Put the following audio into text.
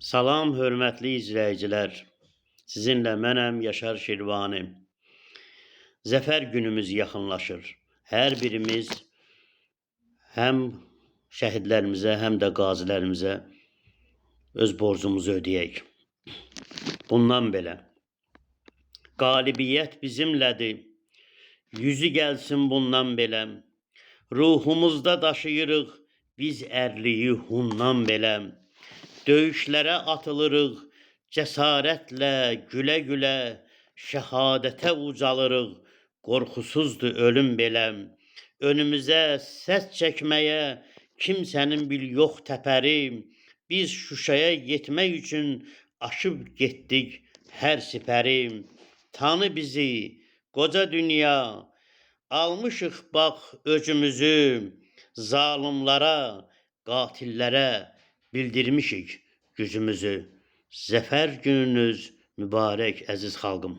Salam, hörmətli izləyicilər. Sizinlə mənəm Yaşar Şirvani. Zəfər günümüz yaxınlaşır. Hər birimiz həm şəhidlərimizə, həm də qazilərimizə öz borcumuzu ödəyək. Bundan belə, qalibiyyət bizimlədir. Yüzü gəlsin bundan belə. Ruhumuzda daşıyırıq biz ərliyi hundan belə. Döyüşlərə atılırıq, cəsarətlə, gülə-gülə, şəhadətə ucalırıq, qorxusuzdur ölüm belə. Önümüzə səs çəkməyə kimsənin bil yox təpəri, biz Şuşaya yetmək üçün aşıb getdik hər sipəri. Tanı bizi, qoca dünya, almışıq bax öcümüzü, zalimlara, qatillərə bildirmişik gücümüzü. Zəfər gününüz mübarək əziz xalqım.